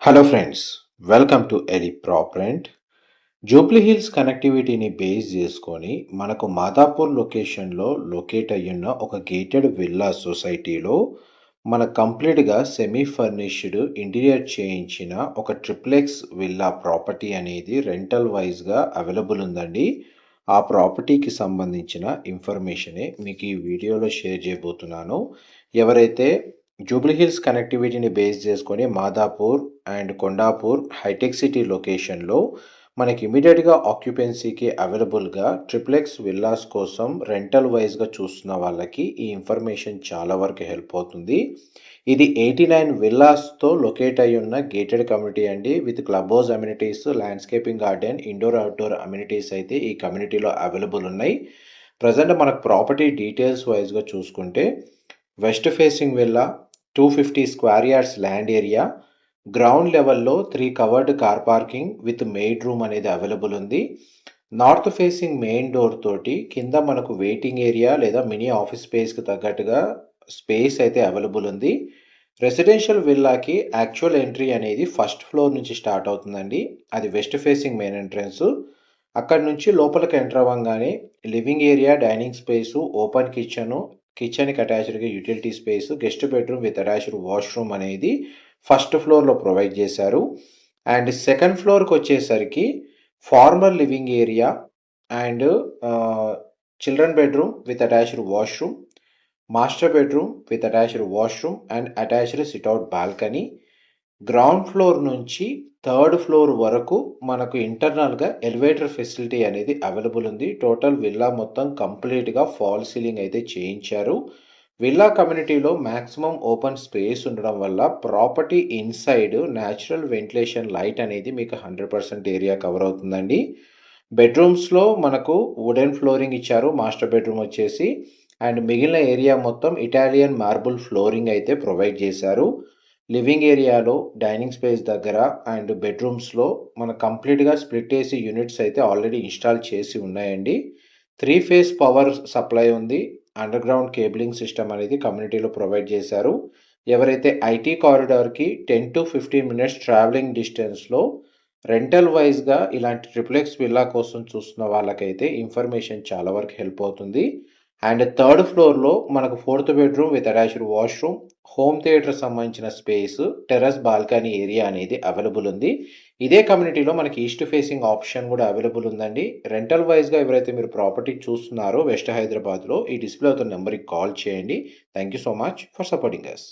Hello friends, welcome to ఎలి prop rent. Jubilee Hills కనెక్టివిటీని base చేసుకొని మనకు మాదాపూర్ లొకేషన్లో లొకేట్ అయ్యున్న ఒక గేటెడ్ విల్లా సొసైటీలో మన కంప్లీట్గా సెమీ ఫర్నిష్డ్ ఇంటీరియర్ చేయించిన ఒక ట్రిప్లెక్స్ విల్లా ప్రాపర్టీ అనేది రెంటల్ వైజ్గా అవైలబుల్ ఉందండి. ఆ ప్రాపర్టీకి సంబంధించిన ఇన్ఫర్మేషనే మీకు ఈ వీడియోలో షేర్ చేయబోతున్నాను. ఎవరైతే జూబ్లీ హిల్స్ కనెక్టివిటీని బేస్ చేసుకొని Madhapur and Kondapur hitech city లొకేషన్లో మనకి ఇమీడియట్గా ఆక్యుపెన్సీకి అవైలబుల్గా ట్రిప్లెక్స్ విల్లాస్ కోసం రెంటల్ వైజ్గా చూస్తున్న వాళ్ళకి ఈ ఇన్ఫర్మేషన్ చాలా వరకు హెల్ప్ అవుతుంది. ఇది 89 విల్లాస్తో లొకేట్ అయి ఉన్న గేటెడ్ కమ్యూనిటీ అండి. With club house amenities, landscaping garden, indoor outdoor amenities అయితే ఈ కమ్యూనిటీలో అవైలబుల్ ఉన్నాయి. ప్రజెంట్ మనకు ప్రాపర్టీ డీటెయిల్స్ వైజ్గా చూసుకుంటే west facing villa, 250 square yards land area, ground లెవెల్లో 3 covered car parking with maid room అనేది అవైలబుల్ ఉంది. నార్త్ ఫేసింగ్ మెయిన్ డోర్ తోటి కింద మనకు వెయిటింగ్ ఏరియా లేదా మినీ ఆఫీస్ స్పేస్కి తగ్గట్టుగా స్పేస్ అయితే అవైలబుల్ ఉంది. రెసిడెన్షియల్ విల్లాకి యాక్చువల్ ఎంట్రీ అనేది ఫస్ట్ ఫ్లోర్ నుంచి స్టార్ట్ అవుతుందండి. అది వెస్ట్ ఫేసింగ్ మెయిన్ ఎంట్రన్స్. అక్కడ నుంచి లోపలికి ఎంటర్ అవ్వగానే living area, dining space, open కిచెన్కి అటాచ్డ్గా utility space, guest bedroom with attached washroom అనేది ఫస్ట్ ఫ్లోర్లో ప్రొవైడ్ చేశారు. అండ్ సెకండ్ ఫ్లోర్కి వచ్చేసరికి formal living area and children bedroom with attached washroom, master bedroom with attached washroom and attached sit out balcony. Ground floor నుంచి third floor వరకు మనకు ఇంటర్నల్గా elevator facility అనేది అవైలబుల్ ఉంది. టోటల్ విల్లా మొత్తం కంప్లీట్గా ఫాల్ సీలింగ్ అయితే చేయించారు. విల్లా కమ్యూనిటీలో మ్యాక్సిమం ఓపెన్ స్పేస్ ఉండడం వల్ల property inside natural ventilation light అనేది మీకు 100% ఏరియా కవర్ అవుతుందండి. బెడ్రూమ్స్లో మనకు వుడెన్ ఫ్లోరింగ్ ఇచ్చారు మాస్టర్ బెడ్రూమ్ వచ్చేసి. అండ్ మిగిలిన ఏరియా మొత్తం ఇటాలియన్ మార్బుల్ ఫ్లోరింగ్ అయితే ప్రొవైడ్ చేశారు. లివింగ్ ఏరియాలో డైనింగ్ స్పేస్ దగ్గర అండ్ బెడ్రూమ్స్లో మన కంప్లీట్గా స్ప్లిట్ ఏసీ యూనిట్స్ అయితే ఆల్రెడీ ఇన్స్టాల్ చేసి ఉన్నాయండి. 3 ఫేజ్ పవర్ సప్లై ఉంది. అండర్ గ్రౌండ్ కేబులింగ్ సిస్టమ్ అనేది కమ్యూనిటీలో ప్రొవైడ్ చేశారు. ఎవరైతే ఐటీ కారిడార్కి 10 to 15 మినిట్స్ ట్రావెలింగ్ డిస్టెన్స్లో రెంటల్ వైజ్గా ఇలాంటి ట్రిప్లెక్స్ విల్లా కోసం చూస్తున్న వాళ్ళకైతే ఇన్ఫర్మేషన్ చాలా వరకు హెల్ప్ అవుతుంది. అండ్ థర్డ్ ఫ్లోర్లో మనకు 4th bedroom with attached washroom, home theatre సంబంధించిన స్పేస్, టెర్రస్ బాల్కనీ ఏరియా అనేది అవైలబుల్ ఉంది. ఇదే కమ్యూనిటీలో మనకి ఈస్ట్ ఫేసింగ్ ఆప్షన్ కూడా అవైలబుల్ ఉందండి. రెంటల్ వైజ్గా ఎవరైతే మీరు ప్రాపర్టీ చూస్తున్నారో వెస్ట్ హైదరాబాద్లో ఈ డిస్ప్లే అవుతున్న నెంబర్కి కాల్ చేయండి. Thank you so much for supporting us.